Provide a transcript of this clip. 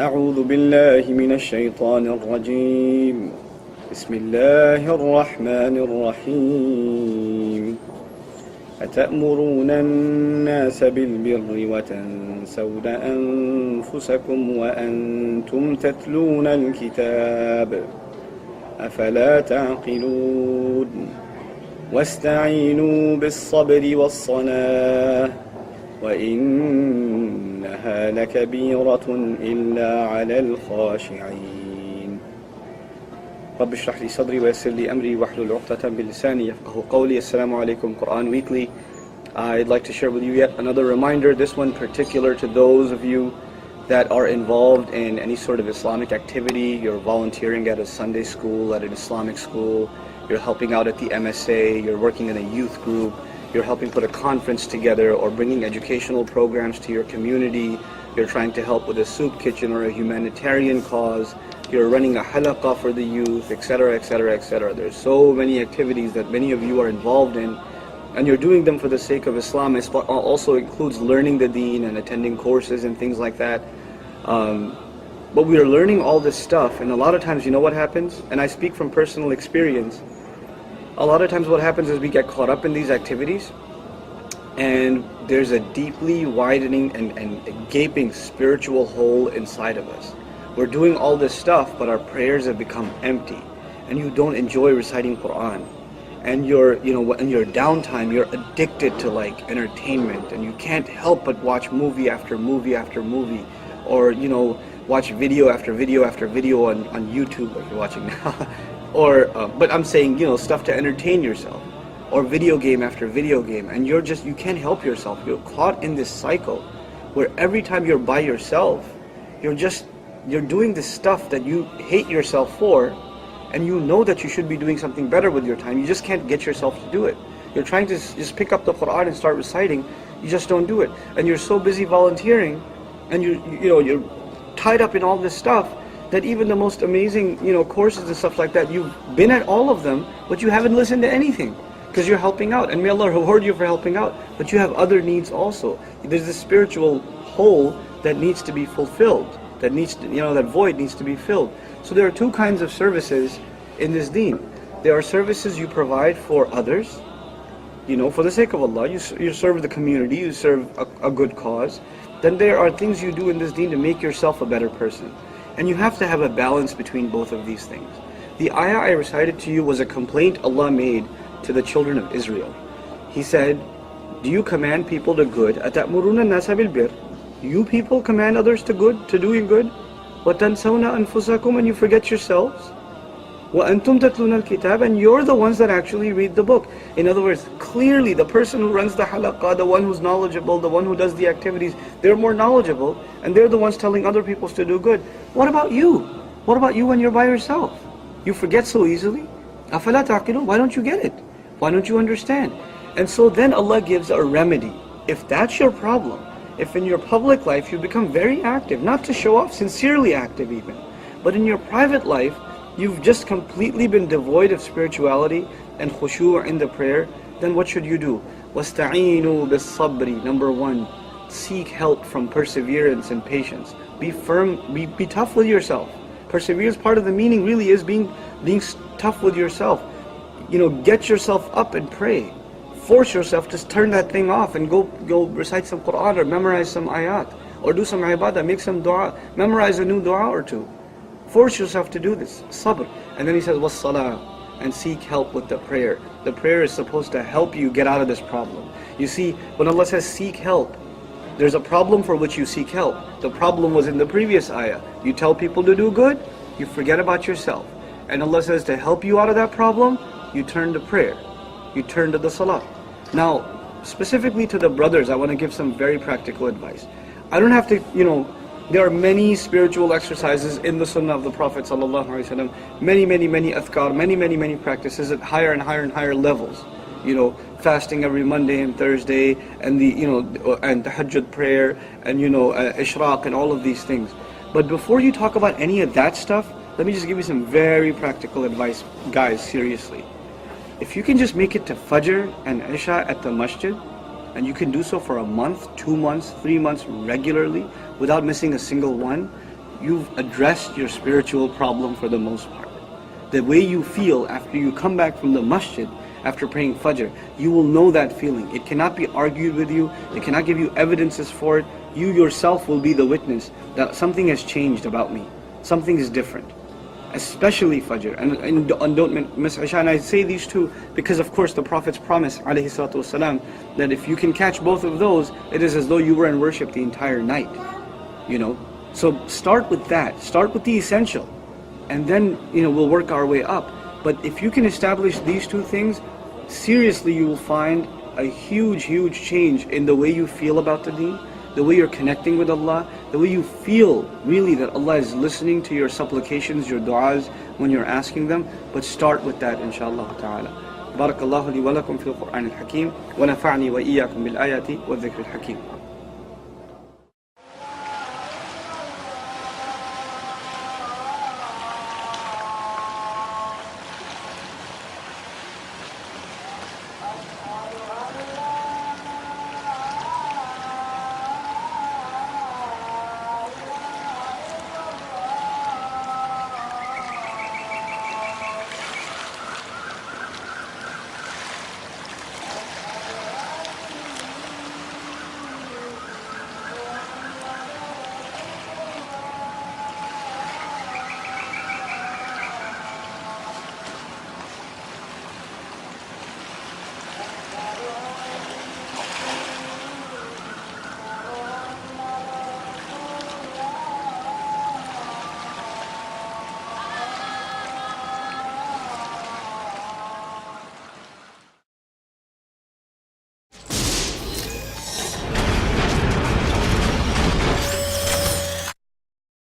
أعوذ بالله من الشيطان الرجيم بسم الله الرحمن الرحيم أتأمرون الناس بالبر وتنسون أنفسكم وأنتم تتلون الكتاب أفلا تعقلون واستعينوا بالصبر والصلاة وإنها لكبيرة إلا على الخاشعين رب اشرح لي صدري ويسر لي أمري واحلل عقدة من لساني يفقهوا قولي. Assalamu alaikum. Quran Weekly. I'd like to share with you yet another reminder, this one particular to those of you that are involved in any sort of Islamic activity. You're volunteering at a Sunday school, at an Islamic school, you're helping out at the MSA, you're working in a youth group, you're helping put a conference together or bringing educational programs to your community, you're trying to help with a soup kitchen or a humanitarian cause, you're running a halaqah for the youth, etc., etc., etc. There's so many activities that many of you are involved in, and you're doing them for the sake of Islam. It also includes learning the deen and attending courses and things like that. But we are learning all this stuff, and a lot of times, you know what happens? And I speak from personal experience. A lot of times what happens is we get caught up in these activities, and there's a deeply widening and gaping spiritual hole inside of us. We're doing all this stuff, but our prayers have become empty, and you don't enjoy reciting Quran. And in your downtime, you're addicted to like entertainment, and you can't help but watch movie after movie after movie, or watch video after video after video on YouTube, like you're watching now. Or, but I'm saying, stuff to entertain yourself, or video game after video game, and you can't help yourself. You're caught in this cycle where every time you're by yourself, you're doing this stuff that you hate yourself for, and you know that you should be doing something better with your time. You just can't get yourself to do it. You're trying to just pick up the Quran and start reciting, you just don't do it. And you're so busy volunteering, and you're tied up in all this stuff, that even the most amazing, courses and stuff like that, you've been at all of them, but you haven't listened to anything, because you're helping out, and may Allah reward you for helping out, but you have other needs also. There's this spiritual hole that needs to be fulfilled, that void needs to be filled. So there are two kinds of services in this deen. There are services you provide for others, for the sake of Allah, you serve the community, you serve a good cause. Then there are things you do in this deen to make yourself a better person. And you have to have a balance between both of these things. The ayah I recited to you was a complaint Allah made to the children of Israel. He said, do you command people to good? أَتَأْمُرُونَ النَّاسَ بِالْبِرِّ. You people command others to good, to doing good. وَتَنْسَوْنَ أَنفُسَكُمْ. And you forget yourselves. وَأَنْتُمْ تَتْلُونَ الْكِتَابَ. And you're the ones that actually read the book. In other words, clearly the person who runs the halaqah, the one who's knowledgeable, the one who does the activities, they're more knowledgeable, and they're the ones telling other people to do good. What about you? What about you when you're by yourself? You forget so easily. أَفَلَا تَعْقِلُونَ. Why don't you get it? Why don't you understand? And so then Allah gives a remedy. If that's your problem, if in your public life you become very active, not to show off, sincerely active even, but in your private life, you've just completely been devoid of spirituality and khushu' in the prayer, then what should you do? وَاسْتَعِينُوا بِالصَّبْرِ. Number one, seek help from perseverance and patience. Be firm, be tough with yourself. Perseverance, part of the meaning really is being tough with yourself. Get yourself up and pray. Force yourself to turn that thing off and go recite some Quran or memorize some ayat, or do some ibadah, make some dua, memorize a new dua or two. Force yourself to do this, sabr. And then he says, was-salah, and seek help with the prayer. The prayer is supposed to help you get out of this problem. You see, when Allah says seek help, there's a problem for which you seek help. The problem was in the previous ayah. You tell people to do good, you forget about yourself. And Allah says to help you out of that problem, you turn to prayer. You turn to the salah. Now, specifically to the brothers, I want to give some very practical advice. I don't have to, there are many spiritual exercises in the sunnah of the Prophet ﷺ, many adhkar, many practices at higher and higher and higher levels. Fasting every Monday and Thursday, and and tahajjud prayer, and ishraq, and all of these things. But before you talk about any of that stuff, let me just give you some very practical advice, guys, seriously. If you can just make it to Fajr and Isha at the masjid, and you can do so for a month, 2 months, 3 months regularly without missing a single one, you've addressed your spiritual problem for the most part. The way you feel after you come back from the masjid, after praying Fajr, you will know that feeling. It cannot be argued with you, it cannot give you evidences for it. You yourself will be the witness that something has changed about me. Something is different. Especially Fajr. And don't miss Isha. And I say these two because of course the Prophet's promise ﷺ, that if you can catch both of those, it is as though you were in worship the entire night. So start with that. Start with the essential. And then we'll work our way up. But if you can establish these two things, seriously you will find a huge change in the way you feel about the deen, the way you're connecting with Allah, the way you feel really that Allah is listening to your supplications, your du'as when you're asking them. But start with that, inshallah ta'ala. Barakallahu li wa lakum fil Qur'an al-Hakim wa nafa'ni wa iyyakum bil ayati wa dhikr al-Hakim.